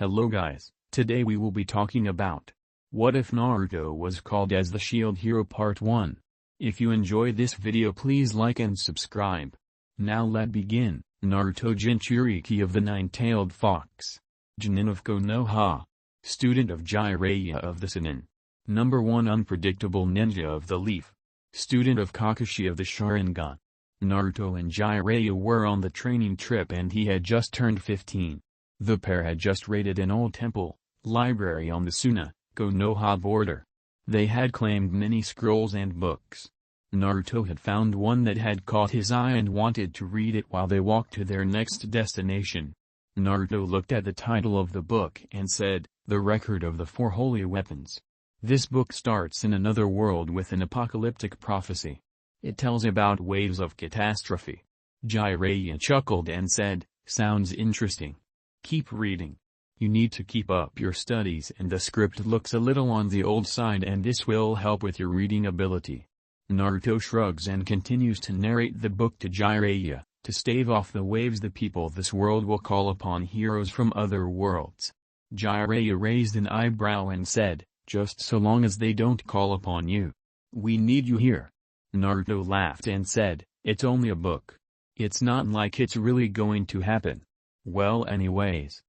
Hello guys, today we will be talking about what if Naruto was called as the Shield Hero Part 1. If you enjoy this video please like and subscribe. Now let's begin. Naruto Jinchuriki of the Nine-Tailed Fox. Jonin of Konoha. Student of Jiraiya of the Sannin. Number 1 Unpredictable Ninja of the Leaf. Student of Kakashi of the Sharingan. Naruto and Jiraiya were on the training trip and he had just turned 15. The pair had just raided an old temple, library on the Suna, Konoha border. They had claimed many scrolls and books. Naruto had found one that had caught his eye and wanted to read it while they walked to their next destination. Naruto looked at the title of the book and said, "The Record of the Four Holy Weapons." This book starts in another world with an apocalyptic prophecy. It tells about waves of catastrophe. Jiraiya chuckled and said, "Sounds interesting. Keep reading. You need to keep up your studies and the script looks a little on the old side and this will help with your reading ability." Naruto shrugs and continues to narrate the book to Jiraiya. To stave off the waves the people of this world will call upon heroes from other worlds. Jiraiya raised an eyebrow and said, "Just so long as they don't call upon you. We need you here." Naruto laughed and said, "It's only a book. It's not like it's really going to happen." "Well anyways.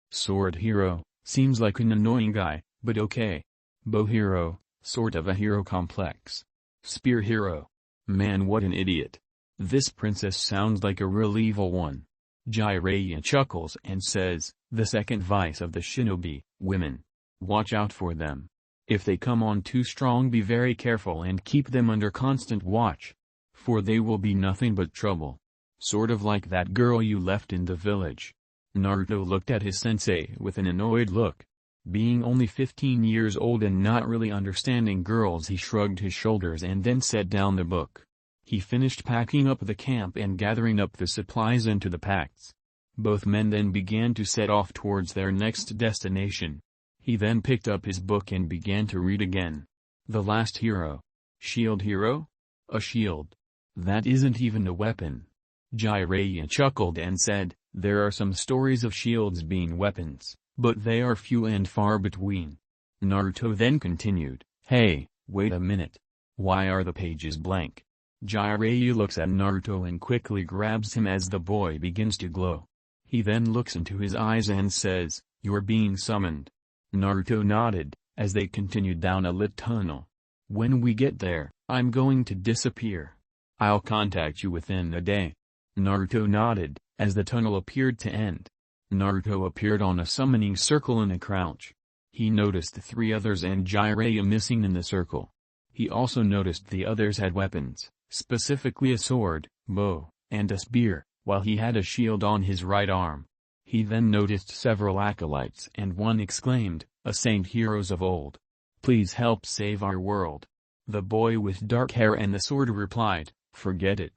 Sword hero, seems like an annoying guy, but okay. Bow hero, sort of a hero complex. Spear hero. Man what an idiot. This princess sounds like a real evil one." Jiraiya chuckles and says, "The second vice of the shinobi, women. Watch out for them. If they come on too strong be very careful and keep them under constant watch. For they will be nothing but trouble. Sort of like that girl you left in the village." Naruto looked at his sensei with an annoyed look. Being only 15 years old and not really understanding girls he shrugged his shoulders and then set down the book. He finished packing up the camp and gathering up the supplies into the packs. Both men then began to set off towards their next destination. He then picked up his book and began to read again. The last hero. Shield hero? A shield? That isn't even a weapon. Jiraiya chuckled and said, "There are some stories of shields being weapons, but they are few and far between." Naruto then continued, "Hey, wait a minute. Why are the pages blank?" Jiraiya looks at Naruto and quickly grabs him as the boy begins to glow. He then looks into his eyes and says, "You're being summoned." Naruto nodded, as they continued down a lit tunnel. "When we get there, I'm going to disappear. I'll contact you within a day." Naruto nodded, as the tunnel appeared to end. Naruto appeared on a summoning circle in a crouch. He noticed the 3 others and Jiraiya missing in the circle. He also noticed the others had weapons, specifically a sword, bow, and a spear, while he had a shield on his right arm. He then noticed several acolytes and one exclaimed, "A saint heroes of old. Please help save our world." The boy with dark hair and the sword replied, "Forget it."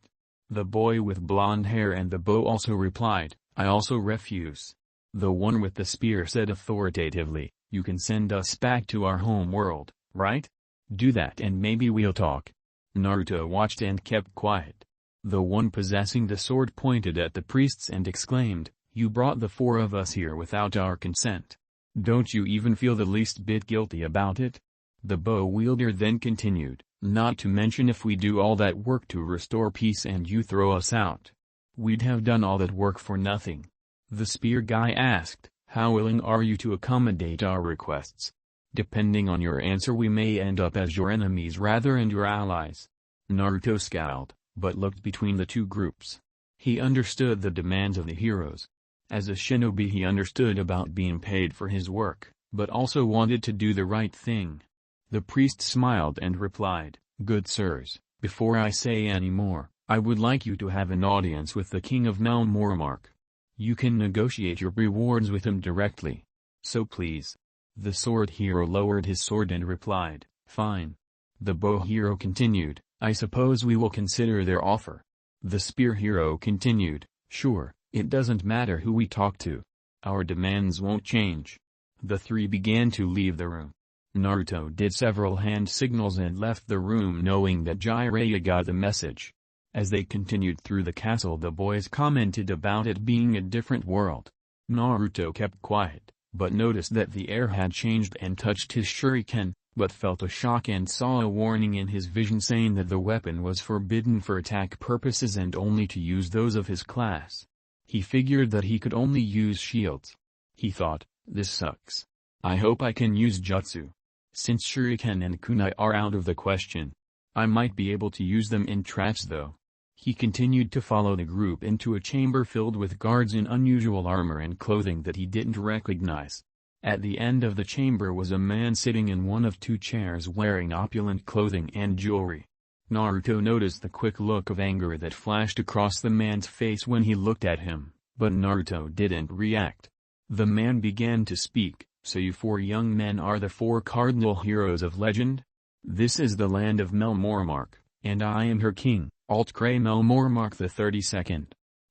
The boy with blonde hair and the bow also replied, "I also refuse." The one with the spear said authoritatively, "You can send us back to our home world, right? Do that and maybe we'll talk." Naruto watched and kept quiet. The one possessing the sword pointed at the priests and exclaimed, "You brought the 4 of us here without our consent. Don't you even feel the least bit guilty about it?" The bow wielder then continued, "Not to mention if we do all that work to restore peace and you throw us out. We'd have done all that work for nothing." The spear guy asked, "How willing are you to accommodate our requests? Depending on your answer we may end up as your enemies rather than your allies." Naruto scowled, but looked between the 2 groups. He understood the demands of the heroes. As a shinobi he understood about being paid for his work, but also wanted to do the right thing. The priest smiled and replied, "Good sirs, before I say any more, I would like you to have an audience with the king of Mount Moromark. You can negotiate your rewards with him directly. So please." The sword hero lowered his sword and replied, "Fine." The bow hero continued, "I suppose we will consider their offer." The spear hero continued, "Sure, it doesn't matter who we talk to. Our demands won't change." The 3 began to leave the room. Naruto did several hand signals and left the room knowing that Jiraiya got the message. As they continued through the castle the boys commented about it being a different world. Naruto kept quiet, but noticed that the air had changed and touched his shuriken, but felt a shock and saw a warning in his vision saying that the weapon was forbidden for attack purposes and only to use those of his class. He figured that he could only use shields. He thought, this sucks. I hope I can use jutsu. Since shuriken and kunai are out of the question, I might be able to use them in traps though. He continued to follow the group into a chamber filled with guards in unusual armor and clothing that he didn't recognize. At the end of the chamber was a man sitting in one of two chairs wearing opulent clothing and jewelry. Naruto noticed the quick look of anger that flashed across the man's face when he looked at him, but Naruto didn't react. The man began to speak, so you four young men are the four cardinal heroes of legend? This is the land of Melmormark, and I am her king, Alt-Cray Melmormark the 32nd.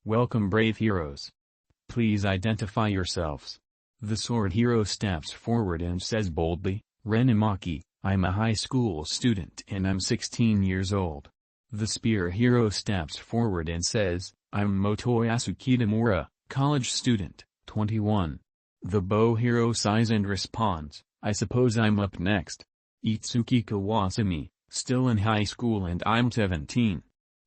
Welcome brave heroes. Please identify yourselves. The sword hero steps forward and says boldly, Renamaki, I'm a high school student and I'm 16 years old. The spear hero steps forward and says, I'm Motoyasu Kitamura, college student, 21. The bow hero sighs and responds, I suppose I'm up next. Itsuki Kawasami, still in high school and I'm 17.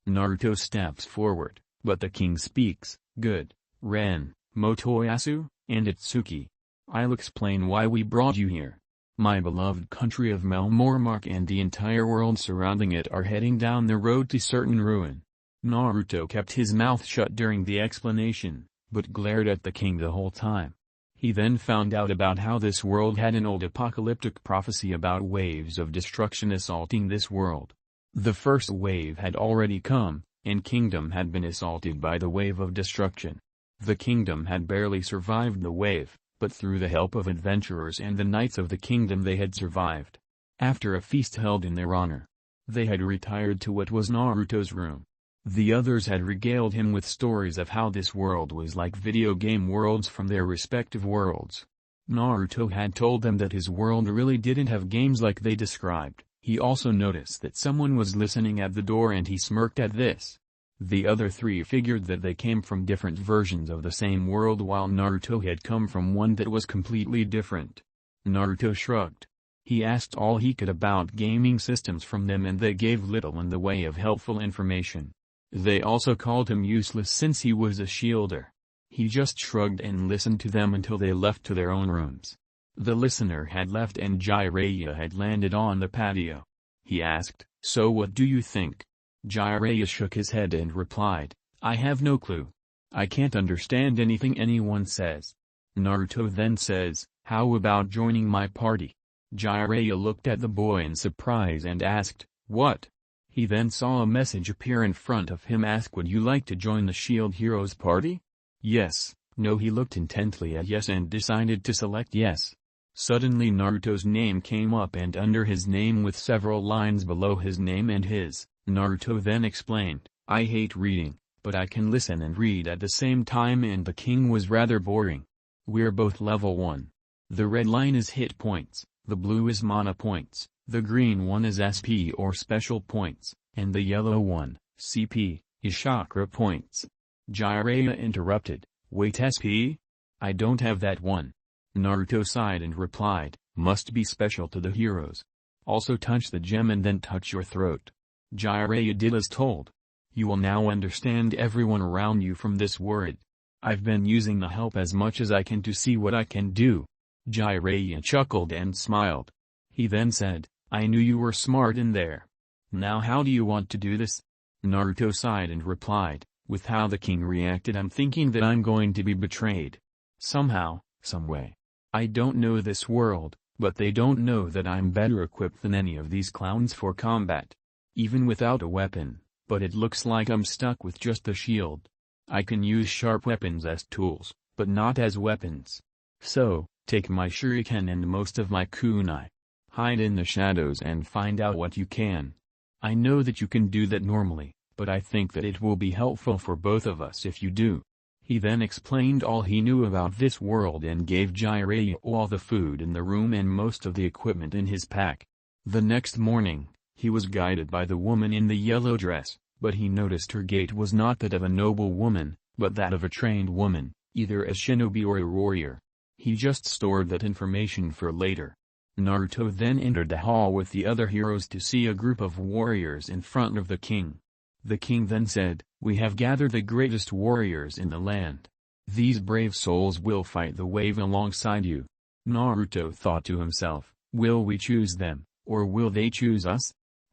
Naruto steps forward, but the king speaks, good, Ren, Motoyasu, and Itsuki. I'll explain why we brought you here. My beloved country of Melmormark and the entire world surrounding it are heading down the road to certain ruin. Naruto kept his mouth shut during the explanation, but glared at the king the whole time. He then found out about how this world had an old apocalyptic prophecy about waves of destruction assaulting this world. The first wave had already come, and kingdom had been assaulted by the wave of destruction. The kingdom had barely survived the wave, but through the help of adventurers and the knights of the kingdom they had survived. After a feast held in their honor, they had retired to what was Naruto's room. The others had regaled him with stories of how this world was like video game worlds from their respective worlds. Naruto had told them that his world really didn't have games like they described. He also noticed that someone was listening at the door and he smirked at this. The other three figured that they came from different versions of the same world while Naruto had come from one that was completely different. Naruto shrugged. He asked all he could about gaming systems from them and they gave little in the way of helpful information. They also called him useless since he was a shielder. He just shrugged and listened to them until they left to their own rooms. The listener had left and Jiraiya had landed on the patio. He asked, so what do you think? Jiraiya shook his head and replied, I have no clue. I can't understand anything anyone says. Naruto then says, how about joining my party? Jiraiya looked at the boy in surprise and asked, what? He then saw a message appear in front of him. Ask, would you like to join the Shield Heroes party? Yes, no. He looked intently at yes and decided to select yes. Suddenly Naruto's name came up and under his name with several lines below his name and his, Naruto then explained, I hate reading, but I can listen and read at the same time and the king was rather boring. We're both level 1. The red line is hit points, the blue is mana points. The green one is SP or special points, and the yellow one, CP, is chakra points. Jiraiya interrupted, wait, SP? I don't have that one. Naruto sighed and replied, must be special to the heroes. Also touch the gem and then touch your throat. Jiraiya did as told. You will now understand everyone around you from this word. I've been using the help as much as I can to see what I can do. Jiraiya chuckled and smiled. He then said, I knew you were smart in there. Now how do you want to do this? Naruto sighed and replied, with how the king reacted, I'm thinking that I'm going to be betrayed. Somehow, some way. I don't know this world, but they don't know that I'm better equipped than any of these clowns for combat. Even without a weapon, but it looks like I'm stuck with just a shield. I can use sharp weapons as tools, but not as weapons. So, take my shuriken and most of my kunai. Hide in the shadows and find out what you can. I know that you can do that normally, but I think that it will be helpful for both of us if you do. He then explained all he knew about this world and gave Jiraiya all the food in the room and most of the equipment in his pack. The next morning, he was guided by the woman in the yellow dress, but he noticed her gait was not that of a noble woman, but that of a trained woman, either a shinobi or a warrior. He just stored that information for later. Naruto then entered the hall with the other heroes to see a group of warriors in front of the king. The king then said, "We have gathered the greatest warriors in the land. These brave souls will fight the wave alongside you." Naruto thought to himself, will we choose them, or will they choose us?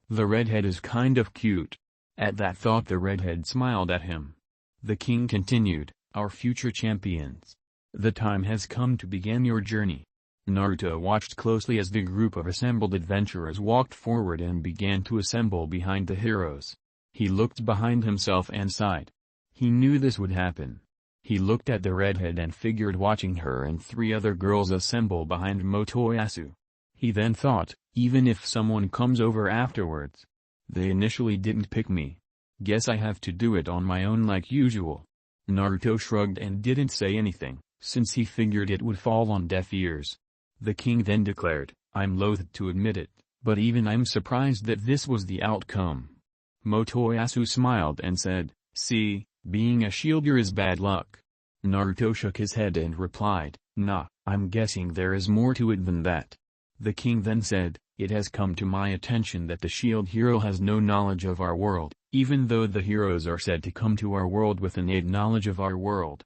The redhead is kind of cute. At that thought the redhead smiled at him. The king continued, "Our future champions. The time has come to begin your journey." Naruto watched closely as the group of assembled adventurers walked forward and began to assemble behind the heroes. He looked behind himself and sighed. He knew this would happen. He looked at the redhead and figured watching her and 3 other girls assemble behind Motoyasu. He then thought, even if someone comes over afterwards. They initially didn't pick me. Guess I have to do it on my own like usual. Naruto shrugged and didn't say anything, since he figured it would fall on deaf ears. The king then declared, "I'm loath to admit it, but even I'm surprised that this was the outcome." Motoyasu smiled and said, "See, being a shielder is bad luck." Naruto shook his head and replied, "Nah, I'm guessing there is more to it than that." The king then said, "It has come to my attention that the shield hero has no knowledge of our world, even though the heroes are said to come to our world with innate knowledge of our world.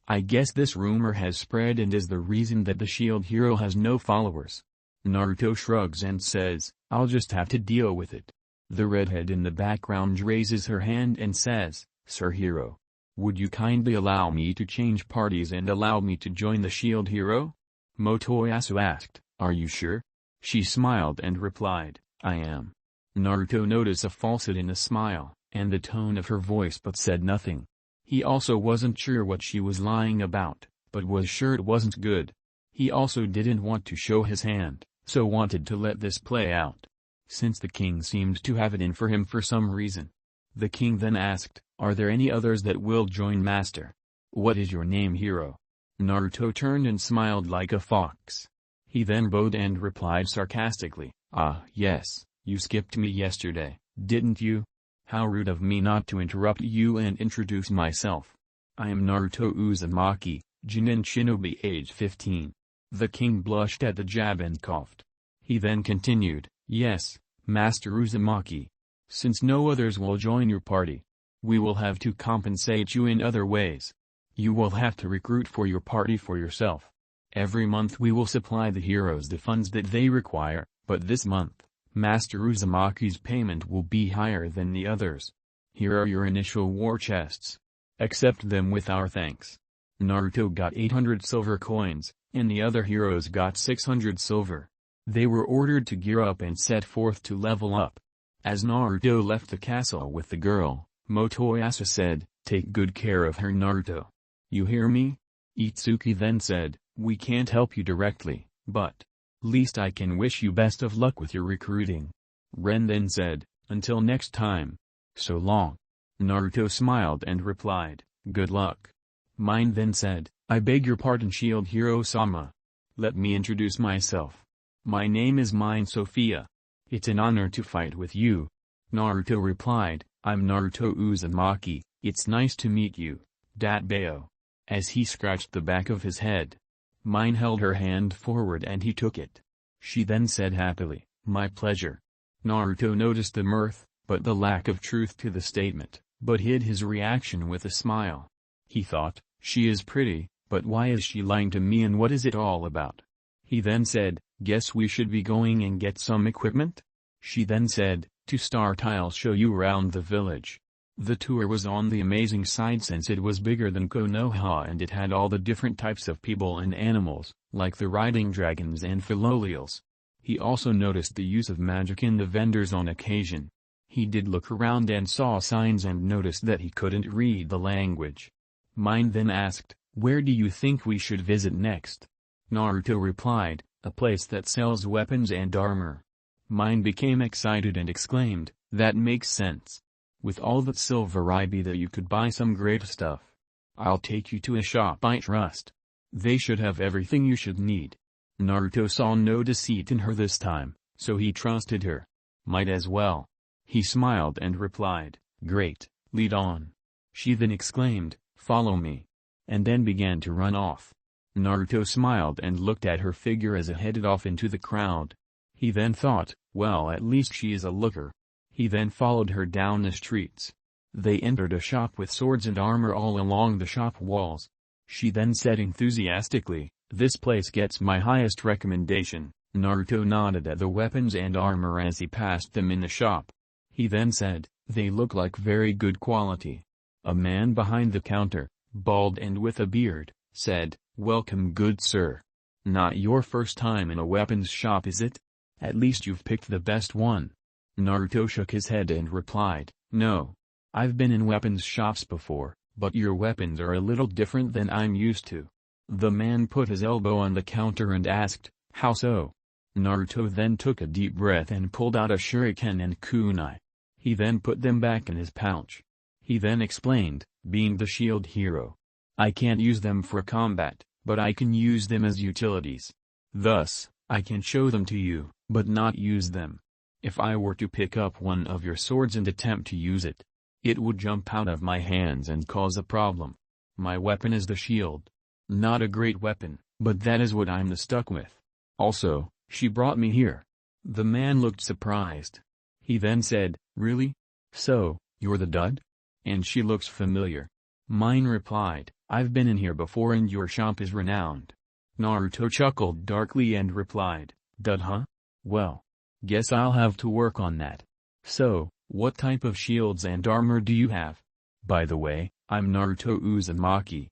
I guess this rumor has spread and is the reason that the shield hero has no followers." Naruto shrugs and says, "I'll just have to deal with it." The redhead in the background raises her hand and says, "Sir Hero, would you kindly allow me to change parties and allow me to join the shield hero?" Motoyasu asked, "Are you sure?" She smiled and replied, "I am." Naruto noticed a falsehood in the smile, and the tone of her voice but said nothing. He also wasn't sure what she was lying about, but was sure it wasn't good. He also didn't want to show his hand, so wanted to let this play out. Since the king seemed to have it in for him for some reason. The king then asked, "Are there any others that will join Master? What is your name, hero?" Naruto turned and smiled like a fox. He then bowed and replied sarcastically, "Ah yes, you skipped me yesterday, didn't you? How rude of me not to interrupt you and introduce myself. I am Naruto Uzumaki, Jonin Shinobi age 15. The king blushed at the jab and coughed. He then continued, "Yes, Master Uzumaki. Since no others will join your party, we will have to compensate you in other ways. You will have to recruit for your party for yourself. Every month we will supply the heroes the funds that they require, but this month, Master Uzumaki's payment will be higher than the others. Here are your initial war chests. Accept them with our thanks." Naruto got 800 silver coins, and the other heroes got 600 silver. They were ordered to gear up and set forth to level up. As Naruto left the castle with the girl, Motoyasu said, "Take good care of her, Naruto. You hear me?" Itsuki then said, "We can't help you directly, but least I can wish you best of luck with your recruiting." Ren then said, "Until next time. So long." Naruto smiled and replied, "Good luck." Mine then said, "I beg your pardon, Shield Hero-sama. Let me introduce myself. My name is Mine Sophia. It's an honor to fight with you." Naruto replied, "I'm Naruto Uzumaki, it's nice to meet you, Datbeo." As he scratched the back of his head, Mine held her hand forward and he took it. She then said happily, "My pleasure." Naruto noticed the mirth, but the lack of truth to the statement, but hid his reaction with a smile. He thought, she is pretty, but why is she lying to me and what is it all about? He then said, "Guess we should be going and get some equipment?" She then said, "To start I'll show you around the village." The tour was on the amazing side since it was bigger than Konoha and it had all the different types of people and animals, like the riding dragons and philolials. He also noticed the use of magic in the vendors on occasion. He did look around and saw signs and noticed that he couldn't read the language. Mine then asked, "Where do you think we should visit next?" Naruto replied, "A place that sells weapons and armor." Mine became excited and exclaimed, "That makes sense. With all that silver I be that you could buy some great stuff. I'll take you to a shop I trust. They should have everything you should need." Naruto saw no deceit in her this time, so he trusted her. Might as well. He smiled and replied, "Great, lead on." She then exclaimed, "Follow me," and then began to run off. Naruto smiled and looked at her figure as it headed off into the crowd. He then thought, well, at least she is a looker. He then followed her down the streets. They entered a shop with swords and armor all along the shop walls. She then said enthusiastically, "This place gets my highest recommendation." Naruto nodded at the weapons and armor as he passed them in the shop. He then said, "They look like very good quality." A man behind the counter, bald and with a beard, said, "Welcome, good sir. Not your first time in a weapons shop, is it? At least you've picked the best one." Naruto shook his head and replied, "No. I've been in weapons shops before, but your weapons are a little different than I'm used to." The man put his elbow on the counter and asked, "How so?" Naruto then took a deep breath and pulled out a shuriken and kunai. He then put them back in his pouch. He then explained, "Being the shield hero, I can't use them for combat, but I can use them as utilities. Thus, I can show them to you, but not use them. If I were to pick up one of your swords and attempt to use it, it would jump out of my hands and cause a problem. My weapon is the shield. Not a great weapon, but that is what I'm stuck with. Also, she brought me here." The man looked surprised. He then said, "Really? So, you're the dud? And she looks familiar." Mine replied, "I've been in here before and your shop is renowned." Naruto chuckled darkly and replied, "Dud, huh? Well, guess I'll have to work on that. So, what type of shields and armor do you have? By the way, I'm Naruto Uzumaki."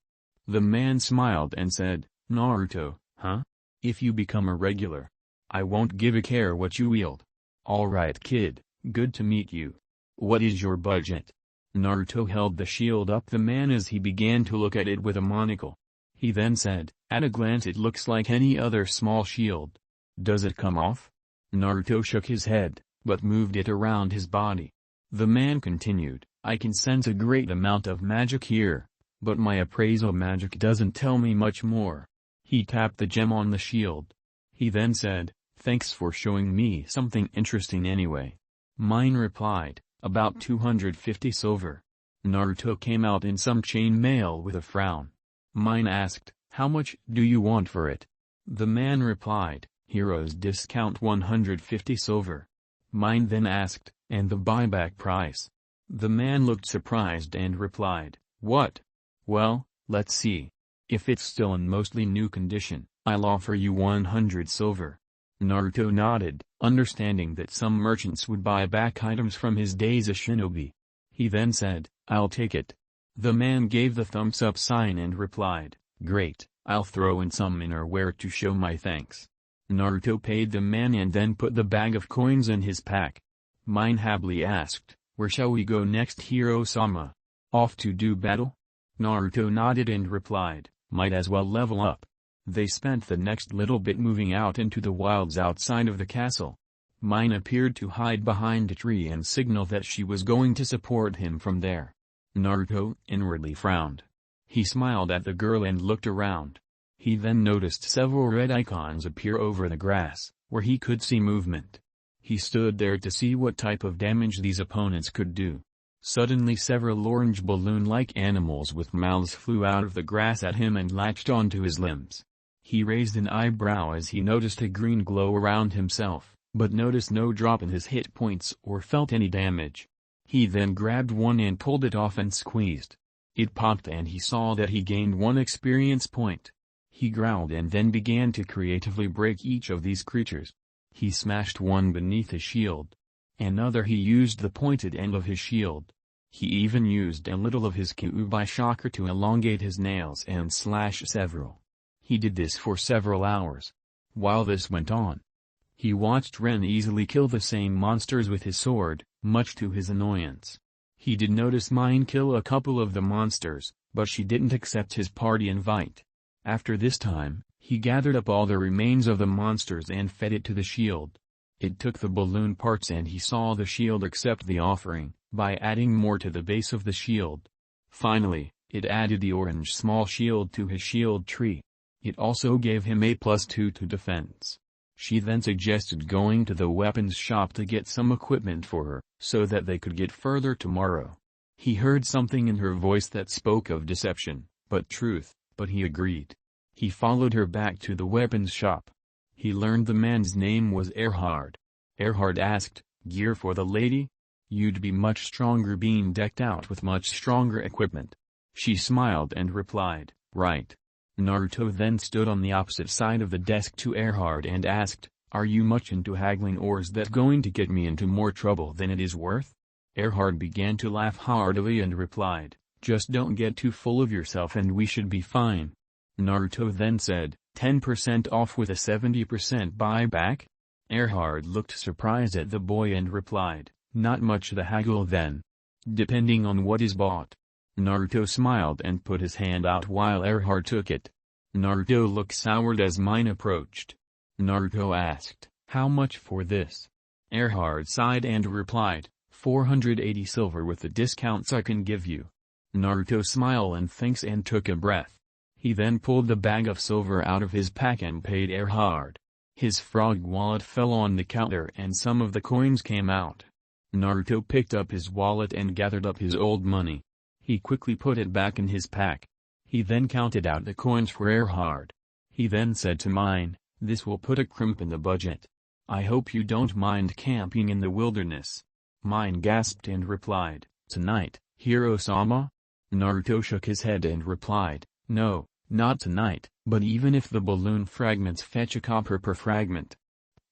The man smiled and said, "Naruto, huh? If you become a regular, I won't give a care what you wield. Alright kid, good to meet you. What is your budget?" Naruto held the shield up the man as he began to look at it with a monocle. He then said, "At a glance it looks like any other small shield. Does it come off?" Naruto shook his head, but moved it around his body. The man continued, "I can sense a great amount of magic here, but my appraisal magic doesn't tell me much more." He tapped the gem on the shield. He then said, "Thanks for showing me something interesting anyway." Mine replied, "About 250 silver." Naruto came out in some chain mail with a frown. Mine asked, "How much do you want for it?" The man replied, "Hero's discount 150 silver." Mine then asked, "And the buyback price?" The man looked surprised and replied, "What? Well, let's see. If it's still in mostly new condition, I'll offer you 100 silver. Naruto nodded, understanding that some merchants would buy back items from his days as shinobi. He then said, "I'll take it." The man gave the thumbs up sign and replied, "Great, I'll throw in some innerwear to show my thanks." Naruto paid the man and then put the bag of coins in his pack. Mine happily asked, "Where shall we go next, Hiro-sama? Off to do battle?" Naruto nodded and replied, "Might as well level up." They spent the next little bit moving out into the wilds outside of the castle. Mine appeared to hide behind a tree and signal that she was going to support him from there. Naruto inwardly frowned. He smiled at the girl and looked around. He then noticed several red icons appear over the grass, where he could see movement. He stood there to see what type of damage these opponents could do. Suddenly several orange balloon-like animals with mouths flew out of the grass at him and latched onto his limbs. He raised an eyebrow as he noticed a green glow around himself, but noticed no drop in his hit points or felt any damage. He then grabbed one and pulled it off and squeezed. It popped and he saw that he gained 1 experience point. He growled and then began to creatively break each of these creatures. He smashed one beneath his shield. Another he used the pointed end of his shield. He even used a little of his Kyuubi chakra to elongate his nails and slash several. He did this for several hours. While this went on, he watched Ren easily kill the same monsters with his sword, much to his annoyance. He did notice Mine kill a couple of the monsters, but she didn't accept his party invite. After this time, he gathered up all the remains of the monsters and fed it to the shield. It took the balloon parts and he saw the shield accept the offering, by adding more to the base of the shield. Finally, it added the orange small shield to his shield tree. It also gave him a +2 to defense. She then suggested going to the weapons shop to get some equipment for her, so that they could get further tomorrow. He heard something in her voice that spoke of deception, but truth, but he agreed. He followed her back to the weapons shop. He learned the man's name was Erhard. Erhard asked, "Gear for the lady? You'd be much stronger being decked out with much stronger equipment." She smiled and replied, "Right." Naruto then stood on the opposite side of the desk to Erhard and asked, "Are you much into haggling, or is that going to get me into more trouble than it is worth?" Erhard began to laugh heartily and replied, "Just don't get too full of yourself and we should be fine." Naruto then said, 10% off with a 70% buyback? Erhard looked surprised at the boy and replied, "Not much the haggle then. Depending on what is bought." Naruto smiled and put his hand out while Erhard took it. Naruto looked soured as mine approached. Naruto asked, "How much for this?" Erhard sighed and replied, 480 silver with the discounts I can give you." Naruto smiled and thanks and took a breath. He then pulled the bag of silver out of his pack and paid Erhard. His frog wallet fell on the counter and some of the coins came out. Naruto picked up his wallet and gathered up his old money. He quickly put it back in his pack. He then counted out the coins for Erhard. He then said to mine, "This will put a crimp in the budget. I hope you don't mind camping in the wilderness." Mine gasped and replied, "Tonight, Hiro-sama?" Naruto shook his head and replied, "No, not tonight, but even if the balloon fragments fetch a copper per fragment.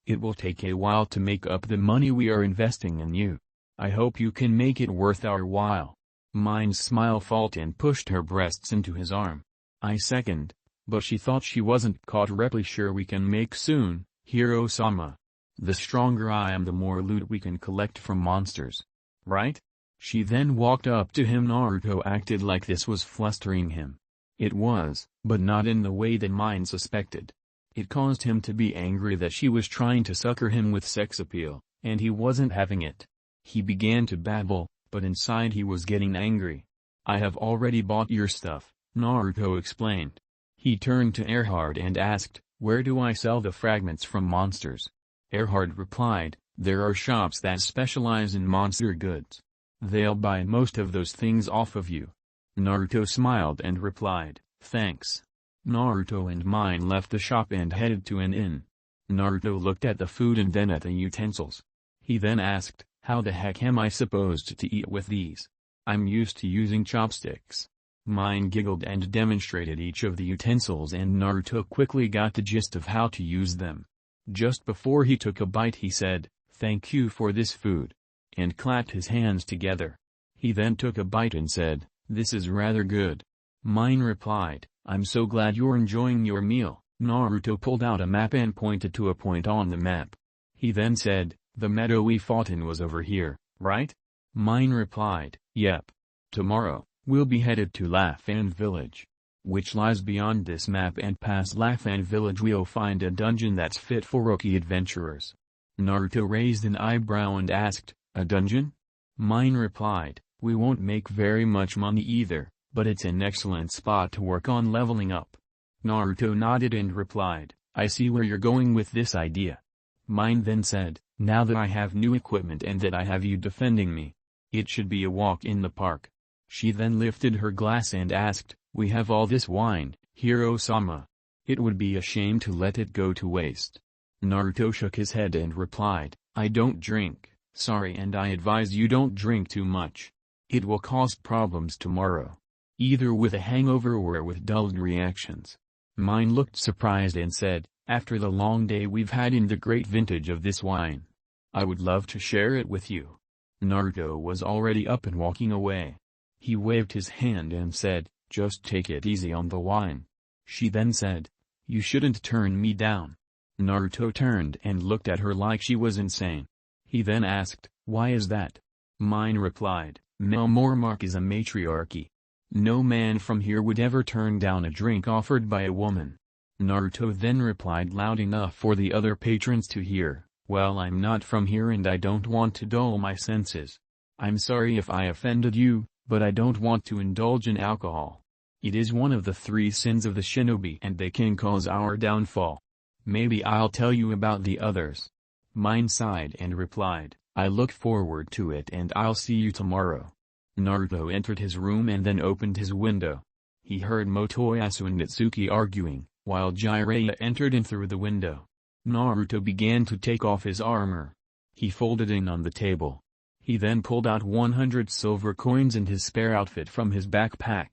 It will take a while to make up the money we are investing in you. I hope you can make it worth our while." Mine's smile faltered and pushed her breasts into his arm. I second, "But she thought she wasn't caught reply sure we can make soon, Hiro-sama. The stronger I am the more loot we can collect from monsters. Right?" She then walked up to him. Naruto acted like this was flustering him. It was, but not in the way that mine suspected. It caused him to be angry that she was trying to sucker him with sex appeal, and he wasn't having it. He began to babble, but inside he was getting angry. "I have already bought your stuff," Naruto explained. He turned to Erhard and asked, "Where do I sell the fragments from monsters?" Erhard replied, "There are shops that specialize in monster goods. They'll buy most of those things off of you." Naruto smiled and replied, "Thanks." Naruto and mine left the shop and headed to an inn. Naruto looked at the food and then at the utensils. He then asked, "How the heck am I supposed to eat with these? I'm used to using chopsticks." Mine giggled and demonstrated each of the utensils and Naruto quickly got the gist of how to use them. Just before he took a bite he said, "Thank you for this food," and clapped his hands together. He then took a bite and said, "This is rather good." Mine replied, "I'm so glad you're enjoying your meal." Naruto pulled out a map and pointed to a point on the map. He then said, "The meadow we fought in was over here, right?" Mine replied, "Yep. Tomorrow, we'll be headed to Lafan Village, which lies beyond this map, and past Lafan Village we'll find a dungeon that's fit for rookie adventurers." Naruto raised an eyebrow and asked, "A dungeon?" Mine replied, "We won't make very much money either, but it's an excellent spot to work on leveling up." Naruto nodded and replied, "I see where you're going with this idea." Mine then said, "Now that I have new equipment and that I have you defending me, it should be a walk in the park." She then lifted her glass and asked, "We have all this wine, Hiro-sama. It would be a shame to let it go to waste." Naruto shook his head and replied, "I don't drink, sorry, and I advise you don't drink too much. It will cause problems tomorrow, either with a hangover or with dulled reactions." Mine looked surprised and said, "After the long day we've had in the great vintage of this wine, I would love to share it with you." Naruto was already up and walking away. He waved his hand and said, "Just take it easy on the wine." She then said, "You shouldn't turn me down." Naruto turned and looked at her like she was insane. He then asked, "Why is that?" Mine replied, "Melmormark is a matriarchy. No man from here would ever turn down a drink offered by a woman." Naruto then replied loud enough for the other patrons to hear, "Well, I'm not from here and I don't want to dull my senses. I'm sorry if I offended you, but I don't want to indulge in alcohol. It is one of the 3 sins of the shinobi and they can cause our downfall. Maybe I'll tell you about the others." Mine sighed and replied, "I look forward to it and I'll see you tomorrow." Naruto entered his room and then opened his window. He heard Motoyasu and Itsuki arguing, while Jiraiya entered in through the window. Naruto began to take off his armor. He folded in on the table. He then pulled out 100 silver coins and his spare outfit from his backpack.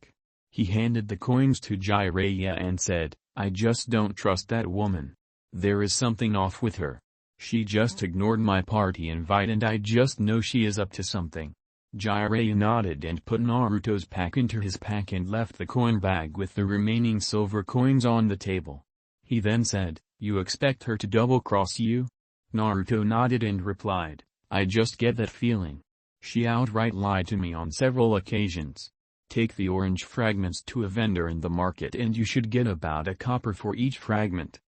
He handed the coins to Jiraiya and said, "I just don't trust that woman. There is something off with her. She just ignored my party invite and I just know she is up to something." Jiraiya nodded and put Naruto's pack into his pack and left the coin bag with the remaining silver coins on the table. He then said, "You expect her to double-cross you?" Naruto nodded and replied, "I just get that feeling. She outright lied to me on several occasions. Take the orange fragments to a vendor in the market and you should get about a copper for each fragment.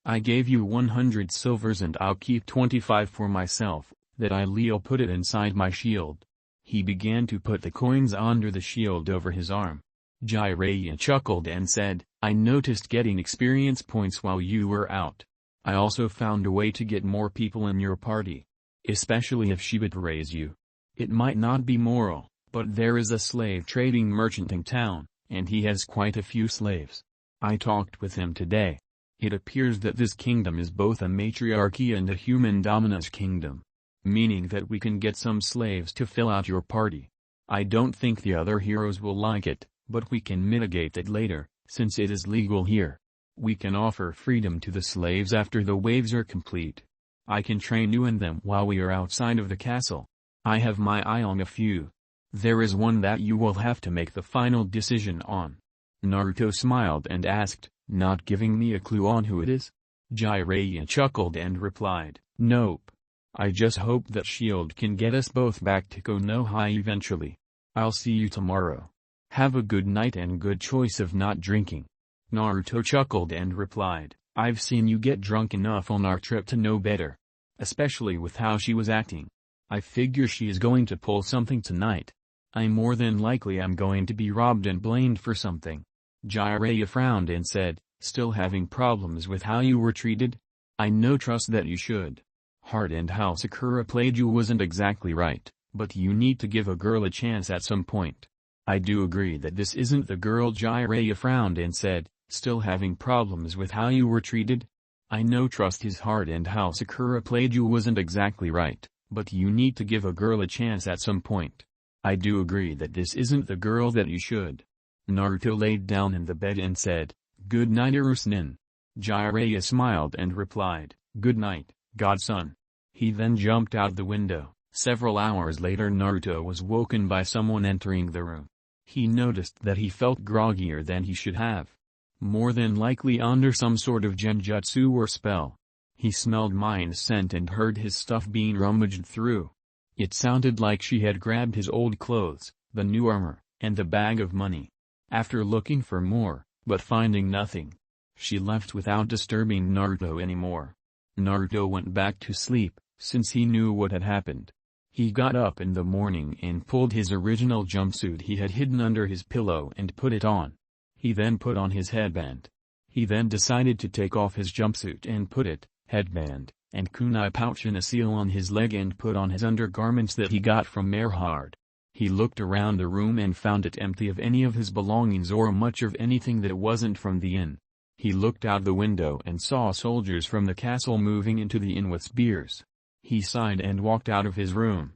I gave you 100 silvers and I'll keep 25 for myself, that I'll put it inside my shield." He began to put the coins under the shield over his arm. Jiraiya chuckled and said, "I noticed getting experience points while you were out. I also found a way to get more people in your party. Especially if she betrays you. It might not be moral, but there is a slave trading merchant in town, and he has quite a few slaves. I talked with him today. It appears that this kingdom is both a matriarchy and a human dominance kingdom. Meaning that we can get some slaves to fill out your party. I don't think the other heroes will like it, but we can mitigate that later, since it is legal here. We can offer freedom to the slaves after the waves are complete. I can train you and them while we are outside of the castle. I have my eye on a few. There is one that you will have to make the final decision on." Naruto smiled and asked, "Not giving me a clue on who it is?" Jiraiya chuckled and replied, "Nope. I just hope that shield can get us both back to Konoha eventually. I'll see you tomorrow. Have a good night and good choice of not drinking." Naruto chuckled and replied, "I've seen you get drunk enough on our trip to know better. Especially with how she was acting. I figure she is going to pull something tonight. I more than likely am going to be robbed and blamed for something." Jiraiya frowned and said, "Still having problems with how you were treated? I no trust that you should. Hard and how Sakura played you wasn't exactly right, but you need to give a girl a chance at some point. I do agree that this isn't the girl." Jiraiya frowned and said, "Still having problems with how you were treated? I no trust his heart and how Sakura played you wasn't exactly right, but you need to give a girl a chance at some point. I do agree that this isn't the girl that you should." Naruto laid down in the bed and said, "Good night Urusnin." Jiraiya smiled and replied, "Good night, godson." He then jumped out the window. Several hours later Naruto was woken by someone entering the room. He noticed that he felt groggier than he should have. More than likely under some sort of genjutsu or spell. He smelled Mine's scent and heard his stuff being rummaged through. It sounded like she had grabbed his old clothes, the new armor, and the bag of money. After looking for more, but finding nothing, she left without disturbing Naruto anymore. Naruto went back to sleep, since he knew what had happened. He got up in the morning and pulled his original jumpsuit he had hidden under his pillow and put it on. He then put on his headband. He then decided to take off his jumpsuit and put it, headband, and kunai pouch in a seal on his leg and put on his undergarments that he got from Merhard. He looked around the room and found it empty of any of his belongings or much of anything that wasn't from the inn. He looked out the window and saw soldiers from the castle moving into the inn with spears. He sighed and walked out of his room.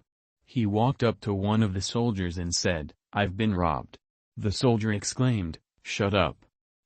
He walked up to one of the soldiers and said, "I've been robbed." The soldier exclaimed, "Shut up.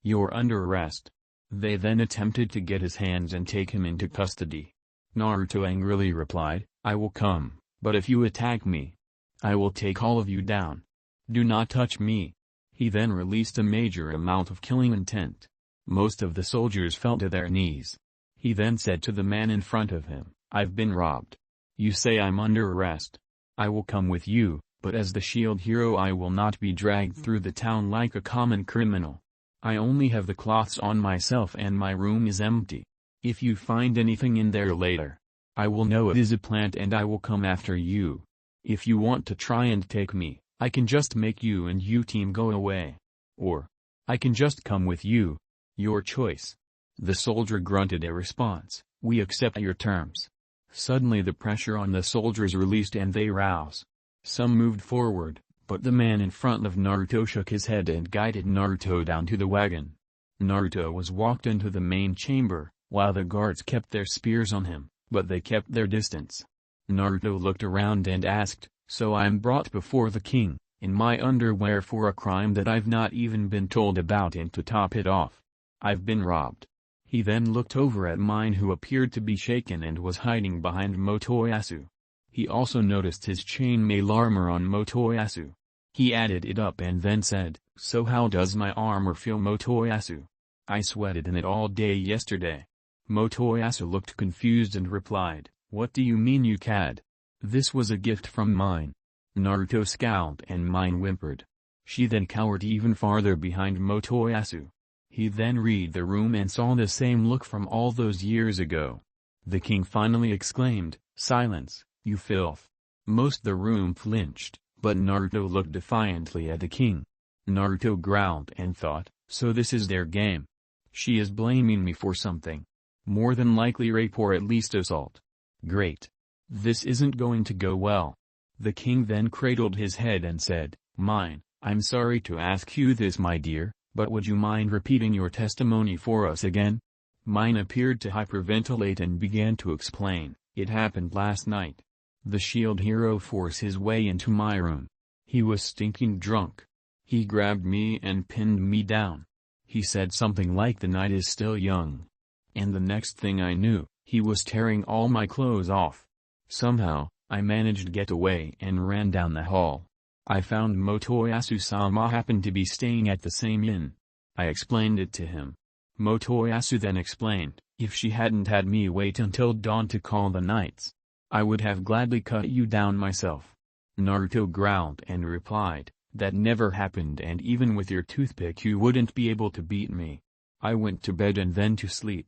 You're under arrest." They then attempted to get his hands and take him into custody. Naruto angrily replied, "I will come, but if you attack me, I will take all of you down. Do not touch me." He then released a major amount of killing intent. Most of the soldiers fell to their knees. He then said to the man in front of him, "I've been robbed. You say I'm under arrest. I will come with you, but as the shield hero I will not be dragged through the town like a common criminal. I only have the cloths on myself and my room is empty. If you find anything in there later, I will know it is a plant and I will come after you. If you want to try and take me, I can just make you and you team go away. Or, I can just come with you. Your choice." The soldier grunted a response, "We accept your terms." Suddenly the pressure on the soldiers released and they roused. Some moved forward, but the man in front of Naruto shook his head and guided Naruto down to the wagon. Naruto was walked into the main chamber, while the guards kept their spears on him, but they kept their distance. Naruto looked around and asked, "So I'm brought before the king, in my underwear for a crime that I've not even been told about, and to top it off, I've been robbed." He then looked over at Mine, who appeared to be shaken and was hiding behind Motoyasu. He also noticed his chainmail armor on Motoyasu. He added it up and then said, "So how does my armor feel, Motoyasu? I sweated in it all day yesterday." Motoyasu looked confused and replied, "What do you mean, you cad? This was a gift from Mine." Naruto scowled and Mine whimpered. She then cowered even farther behind Motoyasu. He then read the room and saw the same look from all those years ago. The king finally exclaimed, "Silence, you filth!" Most the room flinched, but Naruto looked defiantly at the king. Naruto growled and thought, "So this is their game. She is blaming me for something. More than likely rape or at least assault. Great. This isn't going to go well." The king then cradled his head and said, "Mine, I'm sorry to ask you this, my dear, but would you mind repeating your testimony for us again?" Mine appeared to hyperventilate and began to explain, "It happened last night. The shield hero forced his way into my room. He was stinking drunk. He grabbed me and pinned me down. He said something like the night is still young. And the next thing I knew, he was tearing all my clothes off. Somehow, I managed to get away and ran down the hall. I found Motoyasu-sama happened to be staying at the same inn. I explained it to him. Motoyasu then explained, if she hadn't had me wait until dawn to call the knights, I would have gladly cut you down myself." Naruto growled and replied, "That never happened, and even with your toothpick you wouldn't be able to beat me. I went to bed and then to sleep.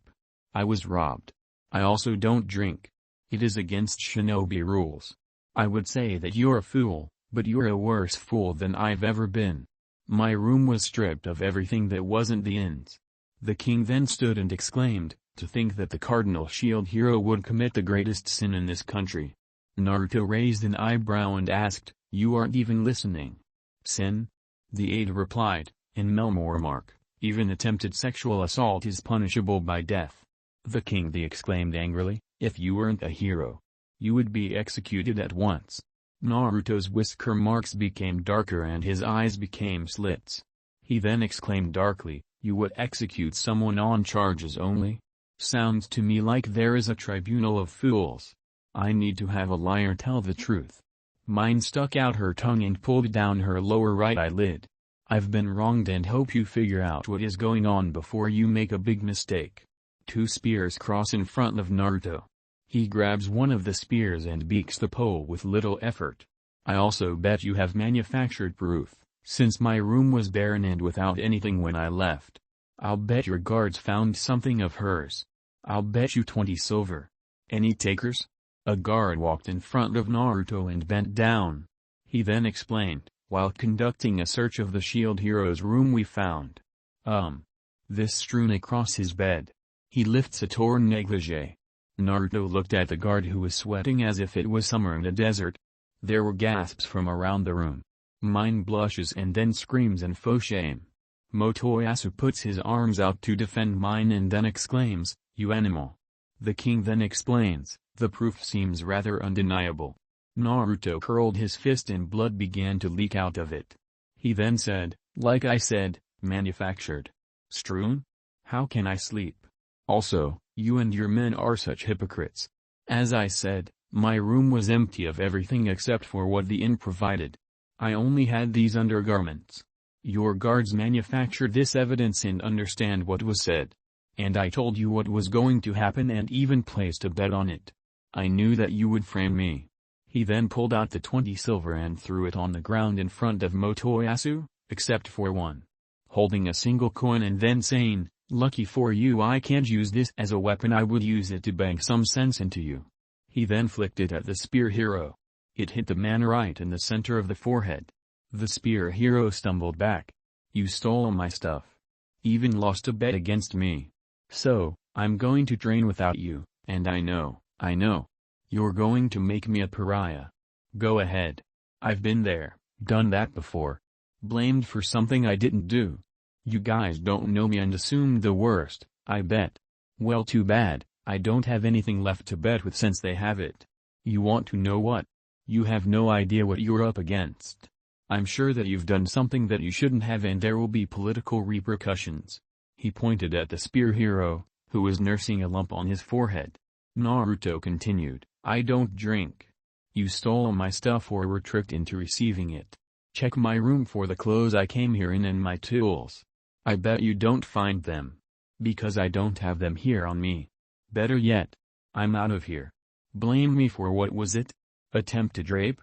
I was robbed. I also don't drink. It is against shinobi rules. I would say that you're a fool, but you're a worse fool than I've ever been. My room was stripped of everything that wasn't the inn's." The king then stood and exclaimed, "To think that the Cardinal Shield Hero would commit the greatest sin in this country." Naruto raised an eyebrow and asked, "You aren't even listening." "Sin?" The aide replied, "In Melmormark, even attempted sexual assault is punishable by death." The king then exclaimed angrily, "If you weren't a hero, you would be executed at once." Naruto's whisker marks became darker and his eyes became slits. He then exclaimed darkly, "You would execute someone on charges only? Sounds to me like there is a tribunal of fools. I need to have a liar tell the truth." Mine stuck out her tongue and pulled down her lower right eyelid. "I've been wronged and hope you figure out what is going on before you make a big mistake." Two spears cross in front of Naruto. He grabs one of the spears and beaks the pole with little effort. "I also bet you have manufactured proof, since my room was barren and without anything when I left. I'll bet your guards found something of hers. I'll bet you 20 silver. Any takers?" A guard walked in front of Naruto and bent down. He then explained, "While conducting a search of the shield hero's room we found this strewn across his bed." He lifts a torn negligee. Naruto looked at the guard, who was sweating as if it was summer in the desert. There were gasps from around the room. Mine blushes and then screams in faux shame. Motoyasu puts his arms out to defend Mine and then exclaims, "You animal." The king then explains, "The proof seems rather undeniable." Naruto curled his fist and blood began to leak out of it. He then said, "Like I said, manufactured. Strewn? How can I sleep? Also, you and your men are such hypocrites. As I said, my room was empty of everything except for what the inn provided. I only had these undergarments. Your guards manufactured this evidence and understand what was said. And I told you what was going to happen and even placed a bet on it. I knew that you would frame me." He then pulled out the 20 silver and threw it on the ground in front of Motoyasu, except for one. Holding a single coin and then saying, "Lucky for you I can't use this as a weapon, I would use it to bang some sense into you." He then flicked it at the spear hero. It hit the man right in the center of the forehead. The spear hero stumbled back. "You stole my stuff. Even lost a bet against me. So, I'm going to train without you, and I know, you're going to make me a pariah. Go ahead. I've been there, done that before. Blamed for something I didn't do." You guys don't know me and assumed the worst, I bet. Well, too bad, I don't have anything left to bet with since they have it. You want to know what? You have no idea what you're up against. I'm sure that you've done something that you shouldn't have and there will be political repercussions. He pointed at the spear hero, who was nursing a lump on his forehead. Naruto continued, I don't drink. You stole my stuff or were tricked into receiving it. Check my room for the clothes I came here in and my tools. I bet you don't find them. Because I don't have them here on me. Better yet, I'm out of here. Blame me for what was it? Attempted rape?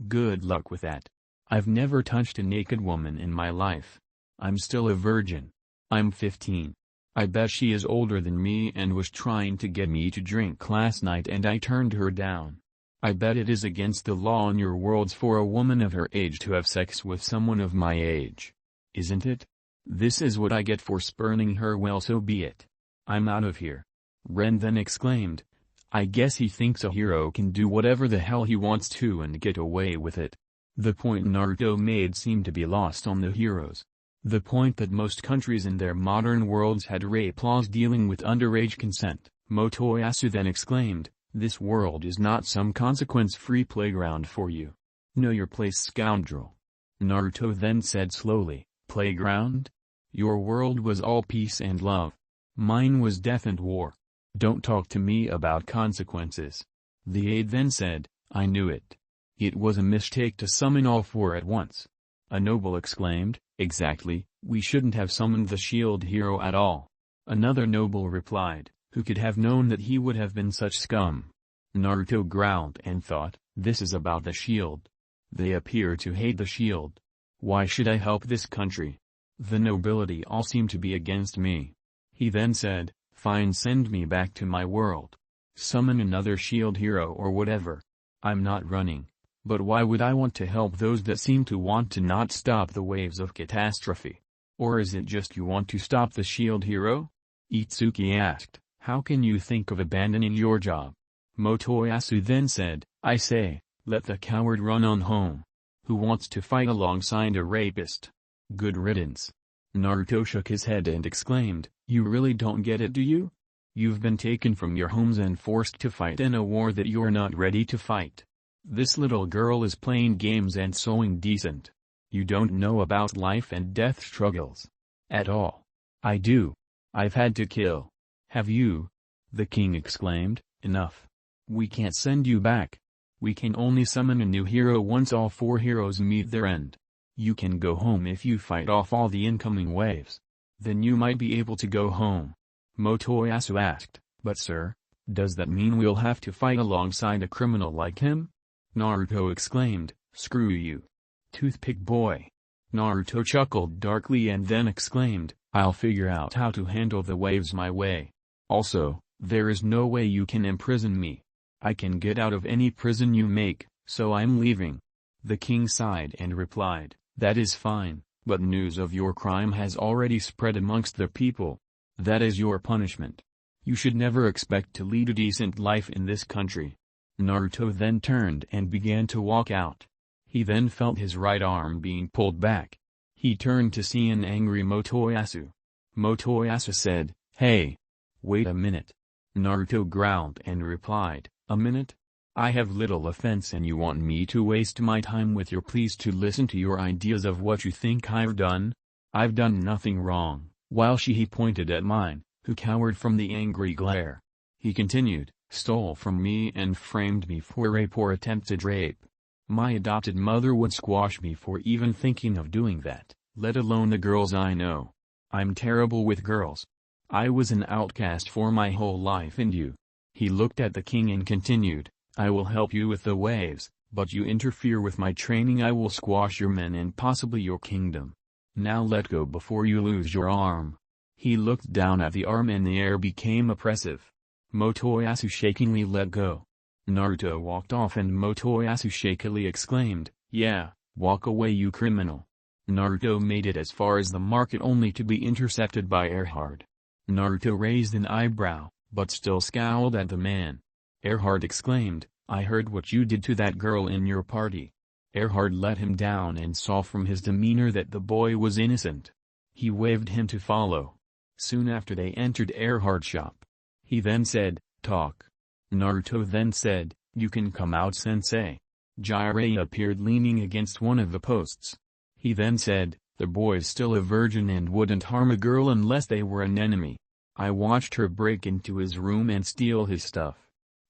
Good luck with that. I've never touched a naked woman in my life. I'm still a virgin. I'm 15. I bet she is older than me and was trying to get me to drink last night and I turned her down. I bet it is against the law in your worlds for a woman of her age to have sex with someone of my age. Isn't it? This is what I get for spurning her. Well, so be it. I'm out of here. Ren then exclaimed, I guess he thinks a hero can do whatever the hell he wants to and get away with it. The point Naruto made seemed to be lost on the heroes. The point that most countries in their modern worlds had rape laws dealing with underage consent. Motoyasu then exclaimed, this world is not some consequence-free playground for you. Know your place, scoundrel. Naruto then said slowly, playground? Your world was all peace and love. Mine was death and war. Don't talk to me about consequences. The aide then said, I knew it. It was a mistake to summon all four at once. A noble exclaimed, exactly, we shouldn't have summoned the shield hero at all. Another noble replied, who could have known that he would have been such scum? Naruto growled and thought, this is about the shield. They appear to hate the shield. Why should I help this country? The nobility all seem to be against me. He then said, fine, send me back to my world. Summon another shield hero or whatever. I'm not running. But why would I want to help those that seem to want to not stop the waves of catastrophe? Or is it just you want to stop the shield hero? Itsuki asked, how can you think of abandoning your job? Motoyasu then said, I say, let the coward run on home. Who wants to fight alongside a rapist? Good riddance. Naruto shook his head and exclaimed, you really don't get it, do you? You've been taken from your homes and forced to fight in a war that you're not ready to fight. This little girl is playing games and sewing decent. You don't know about life and death struggles. At all. I do. I've had to kill. Have you? The king exclaimed, enough. We can't send you back. We can only summon a new hero once all four heroes meet their end. You can go home if you fight off all the incoming waves. Then you might be able to go home. Motoyasu asked, but sir, does that mean we'll have to fight alongside a criminal like him? Naruto exclaimed, screw you. Toothpick boy. Naruto chuckled darkly and then exclaimed, I'll figure out how to handle the waves my way. Also, there is no way you can imprison me. I can get out of any prison you make, so I'm leaving. The king sighed and replied, that is fine, but news of your crime has already spread amongst the people. That is your punishment. You should never expect to lead a decent life in this country. Naruto then turned and began to walk out. He then felt his right arm being pulled back. He turned to see an angry Motoyasu. Motoyasu said, hey! Wait a minute. Naruto growled and replied, a minute? I have little offense and you want me to waste my time with your pleas to listen to your ideas of what you think I've done? I've done nothing wrong. While he pointed at mine, who cowered from the angry glare. He continued, stole from me and framed me for rape or attempted rape. My adopted mother would squash me for even thinking of doing that, let alone the girls I know. I'm terrible with girls. I was an outcast for my whole life and you. He looked at the king and continued, I will help you with the waves, but you interfere with my training, I will squash your men and possibly your kingdom. Now let go before you lose your arm. He looked down at the arm and the air became oppressive. Motoyasu shakingly let go. Naruto walked off and Motoyasu shakily exclaimed, yeah, walk away you criminal. Naruto made it as far as the market only to be intercepted by Erhard. Naruto raised an eyebrow, but still scowled at the man. Erhard exclaimed, I heard what you did to that girl in your party. Erhard let him down and saw from his demeanor that the boy was innocent. He waved him to follow. Soon after they entered Erhard's shop. He then said, "Talk." Naruto then said, "You can come out, sensei." Jiraiya appeared leaning against one of the posts. He then said, "The boy's still a virgin and wouldn't harm a girl unless they were an enemy. I watched her break into his room and steal his stuff.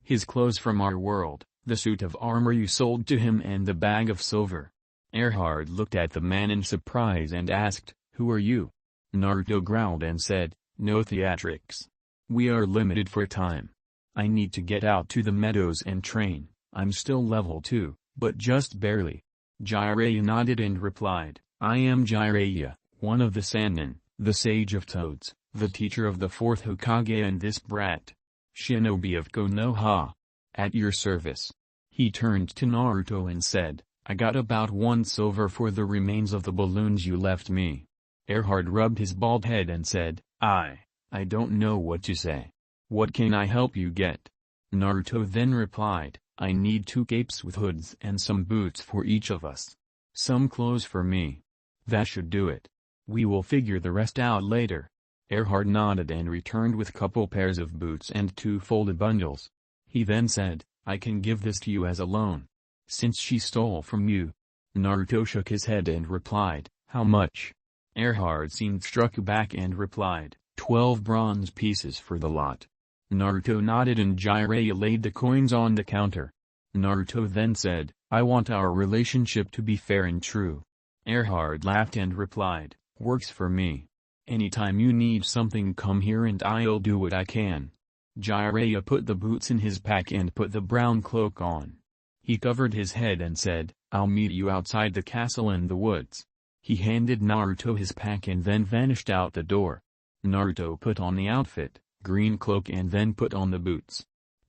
His clothes from our world, the suit of armor you sold to him and the bag of silver." Erhard looked at the man in surprise and asked, "Who are you?" Naruto growled and said, "No theatrics. We are limited for time. I need to get out to the meadows and train. I'm still level 2, but just barely." Jiraiya nodded and replied, "I am Jiraiya, one of the Sannin, the Sage of Toads, the teacher of the 4th Hokage and this brat, Shinobi of Konoha. At your service." He turned to Naruto and said, "I got about 1 silver for the remains of the balloons you left me." Erhard rubbed his bald head and said, I don't know what to say. What can I help you get?" Naruto then replied, "I need 2 capes with hoods and some boots for each of us. Some clothes for me. That should do it. We will figure the rest out later." Erhard nodded and returned with couple pairs of boots and 2 folded bundles. He then said, "I can give this to you as a loan. Since she stole from you." Naruto shook his head and replied, "How much?" Erhard seemed struck back and replied, 12 bronze pieces for the lot." Naruto nodded and Jiraiya laid the coins on the counter. Naruto then said, "I want our relationship to be fair and true." Erhard laughed and replied, "Works for me. Anytime you need something, come here and I'll do what I can." Jiraiya put the boots in his pack and put the brown cloak on. He covered his head and said, "I'll meet you outside the castle in the woods." He handed Naruto his pack and then vanished out the door. Naruto put on the outfit, green cloak, and then put on the boots.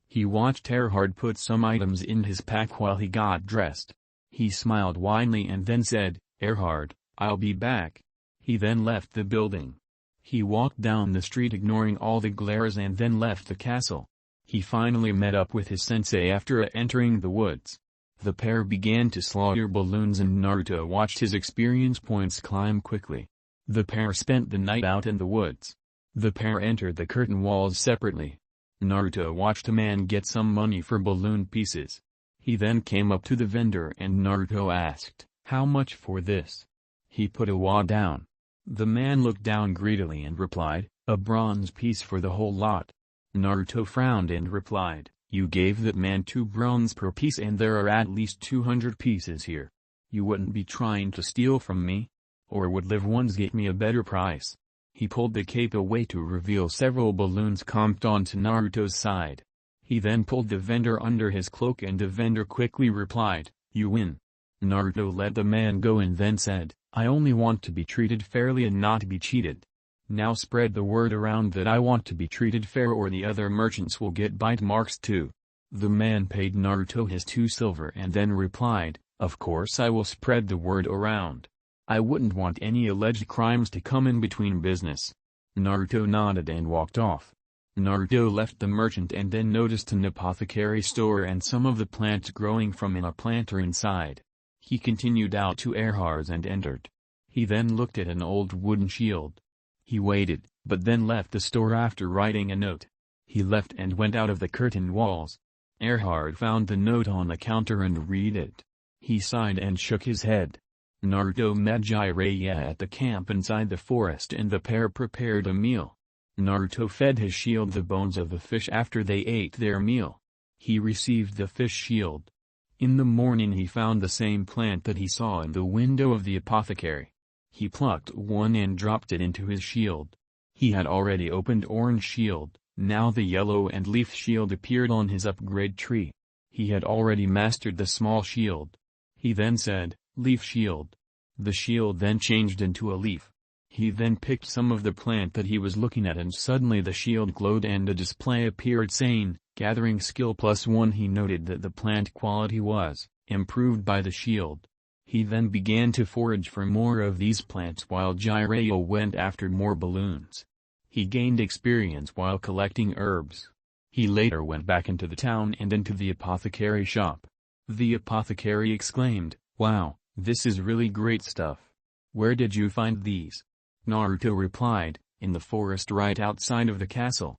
He watched Erhard put some items in his pack while he got dressed. He smiled widely and then said, "Erhard, I'll be back." He then left the building. He walked down the street ignoring all the glares and then left the castle. He finally met up with his sensei after entering the woods. The pair began to slaughter balloons and Naruto watched his experience points climb quickly. The pair spent the night out in the woods. The pair entered the curtain walls separately. Naruto watched a man get some money for balloon pieces. He then came up to the vendor and Naruto asked, "How much for this?" He put a wad down. The man looked down greedily and replied, "A bronze piece for the whole lot." Naruto frowned and replied, "You gave that man 2 bronze per piece and there are at least 200 pieces here. You wouldn't be trying to steal from me? Or would live ones get me a better price?" He pulled the cape away to reveal several balloons comped onto Naruto's side. He then pulled the vendor under his cloak and the vendor quickly replied, "You win." Naruto let the man go and then said, "I only want to be treated fairly and not be cheated. Now spread the word around that I want to be treated fair or the other merchants will get bite marks too." The man paid Naruto his 2 silver and then replied, "Of course I will spread the word around. I wouldn't want any alleged crimes to come in between business." Naruto nodded and walked off. Naruto left the merchant and then noticed an apothecary store and some of the plants growing from in a planter inside. He continued out to Erhard's and entered. He then looked at an old wooden shield. He waited, but then left the store after writing a note. He left and went out of the curtain walls. Erhard found the note on the counter and read it. He sighed and shook his head. Naruto met Jiraiya at the camp inside the forest and the pair prepared a meal. Naruto fed his shield the bones of the fish after they ate their meal. He received the fish shield. In the morning he found the same plant that he saw in the window of the apothecary. He plucked one and dropped it into his shield. He had already opened orange shield, now the yellow and leaf shield appeared on his upgrade tree. He had already mastered the small shield. He then said, "Leaf shield." The shield then changed into a leaf. He then picked some of the plant that he was looking at and suddenly the shield glowed and a display appeared saying, "Gathering skill +1." He noted that the plant quality was improved by the shield. He then began to forage for more of these plants while Jiraiya went after more balloons. He gained experience while collecting herbs. He later went back into the town and into the apothecary shop. The apothecary exclaimed, "Wow, this is really great stuff. Where did you find these?" Naruto replied, in the forest right outside of the castle.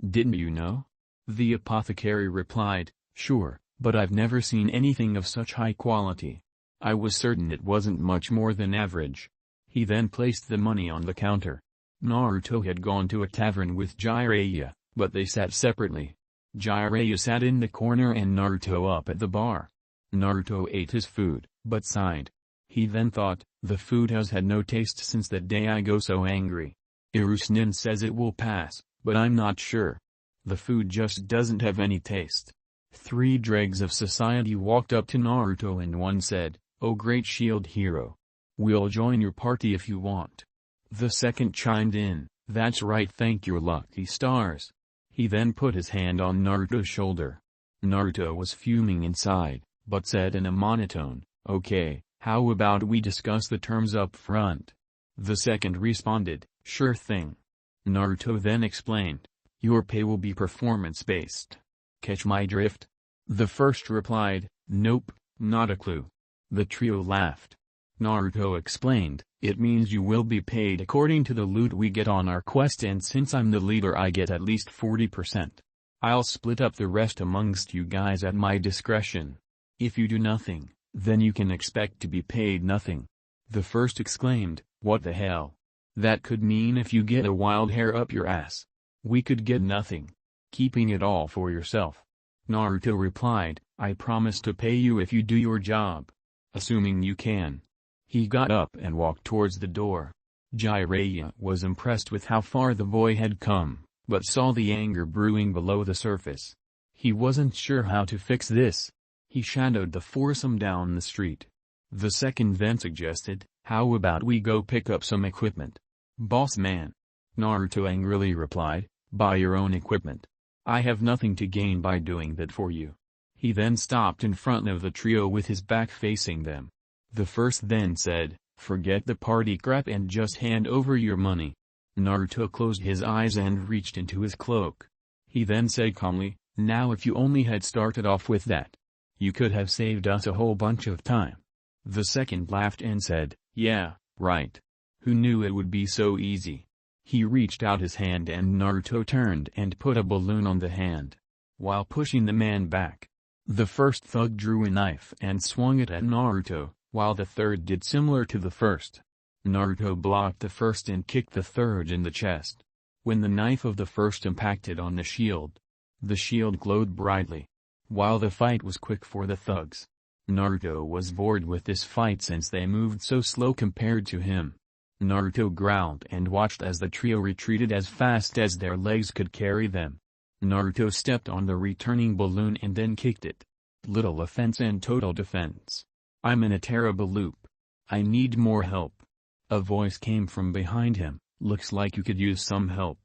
Didn't you know? The apothecary replied, sure, but I've never seen anything of such high quality. I was certain it wasn't much more than average. He then placed the money on the counter. Naruto had gone to a tavern with Jiraiya, but they sat separately. Jiraiya sat in the corner and Naruto up at the bar. Naruto ate his food, but sighed. He then thought, the food has had no taste since that day I go so angry. Irusnin says it will pass, but I'm not sure. The food just doesn't have any taste. 3 dregs of society walked up to Naruto and one said, "Oh great shield hero. We'll join your party if you want." The second chimed in, "That's right, thank your lucky stars." He then put his hand on Naruto's shoulder. Naruto was fuming inside, but said in a monotone, "Okay, how about we discuss the terms up front?" The second responded, "Sure thing." Naruto then explained, "Your pay will be performance-based. Catch my drift?" The first replied, "Nope, not a clue." The trio laughed. Naruto explained, "It means you will be paid according to the loot we get on our quest, and since I'm the leader I get at least 40%. I'll split up the rest amongst you guys at my discretion. If you do nothing, then you can expect to be paid nothing." The first exclaimed, "What the hell? That could mean if you get a wild hair up your ass, we could get nothing. Keeping it all for yourself." Naruto replied, "I promise to pay you if you do your job. Assuming you can." He got up and walked towards the door. Jiraiya was impressed with how far the boy had come, but saw the anger brewing below the surface. He wasn't sure how to fix this. He shadowed the foursome down the street. The second then suggested, "How about we go pick up some equipment?" "Boss man." Naruto angrily replied, "Buy your own equipment. I have nothing to gain by doing that for you." He then stopped in front of the trio with his back facing them. The first then said, "Forget the party crap and just hand over your money." Naruto closed his eyes and reached into his cloak. He then said calmly, "Now if you only had started off with that, you could have saved us a whole bunch of time." The second laughed and said, "Yeah, right. Who knew it would be so easy?" He reached out his hand and Naruto turned and put a balloon on the hand. While pushing the man back, the first thug drew a knife and swung it at Naruto, while the third did similar to the first. Naruto blocked the first and kicked the third in the chest. When the knife of the first impacted on the shield glowed brightly. While the fight was quick for the thugs, Naruto was bored with this fight since they moved so slow compared to him. Naruto growled and watched as the trio retreated as fast as their legs could carry them. Naruto stepped on the returning balloon and then kicked it. Little offense and total defense. "I'm in a terrible loop. I need more help." A voice came from behind him, "Looks like you could use some help."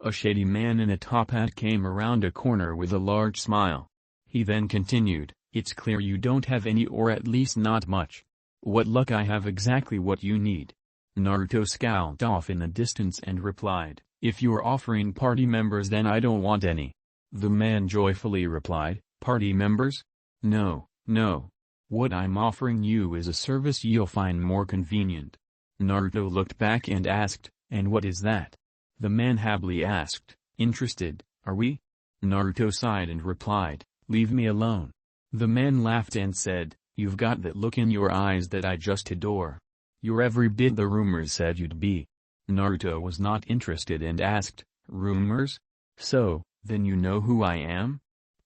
A shady man in a top hat came around a corner with a large smile. He then continued, "It's clear you don't have any, or at least not much. What luck, I have exactly what you need." Naruto scowled off in the distance and replied, "If you're offering party members then I don't want any." The man joyfully replied, "Party members? No, no. What I'm offering you is a service you'll find more convenient." Naruto looked back and asked, "And what is that?" The man happily asked, "Interested, are we?" Naruto sighed and replied, "Leave me alone." The man laughed and said, "You've got that look in your eyes that I just adore. You're every bit the rumors said you'd be." Naruto was not interested and asked, "Rumors? So, then you know who I am?"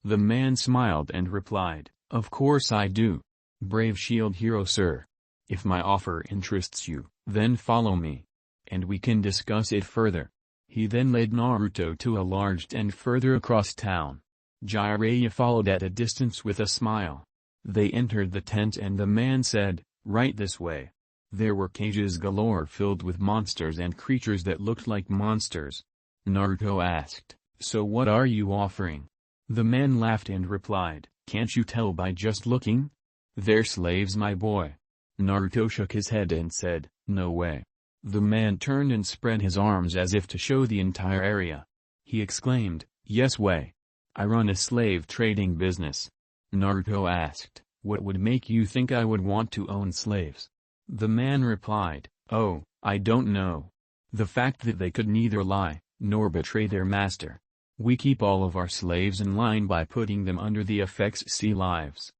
The man smiled and replied, "Of course I do. Brave shield hero sir. If my offer interests you, then follow me, and we can discuss it further." He then led Naruto to a large tent further across town. Jiraiya followed at a distance with a smile. They entered the tent and the man said, "Right this way." There were cages galore filled with monsters and creatures that looked like monsters. Naruto asked, "So what are you offering?" The man laughed and replied, "Can't you tell by just looking? They're slaves, my boy." Naruto shook his head and said, "No way." The man turned and spread his arms as if to show the entire area. He exclaimed, "Yes way. I run a slave trading business." Naruto asked, "What would make you think I would want to own slaves?" The man replied, "Oh, I don't know. The fact that they could neither lie, nor betray their master. We keep all of our slaves in line by putting them under the FXC lives.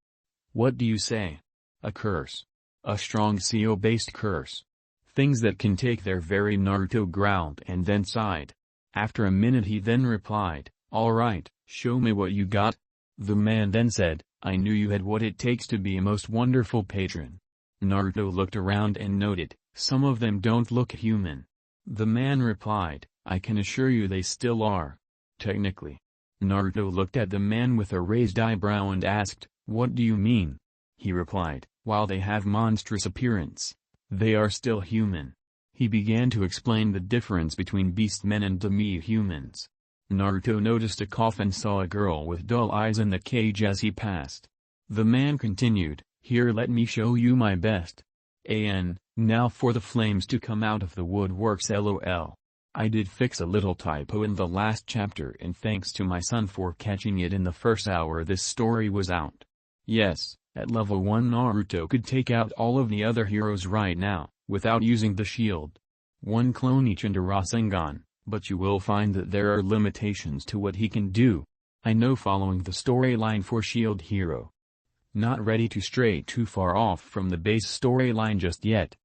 What do you say? A curse. A strong CO-based curse. Things that can take their very Naruto growled and then sighed. After a minute he then replied, "Alright, show me what you got." The man then said, "I knew you had what it takes to be a most wonderful patron." Naruto looked around and noted, "Some of them don't look human." The man replied, "I can assure you they still are. Technically." Naruto looked at the man with a raised eyebrow and asked, "What do you mean?" He replied, "While they have monstrous appearance, they are still human." He began to explain the difference between beastmen and demi-humans. Naruto noticed a cough and saw a girl with dull eyes in the cage as he passed. The man continued, "Here, let me show you my best. Now for the flames to come out of the woodworks, lol. I did fix a little typo in the last chapter, and thanks to my son for catching it in the first hour this story was out. Yes, at level 1 Naruto could take out all of the other heroes right now, without using the shield. One clone each and a Rasengan, but you will find that there are limitations to what he can do. I know following the storyline for Shield Hero. Not ready to stray too far off from the base storyline just yet,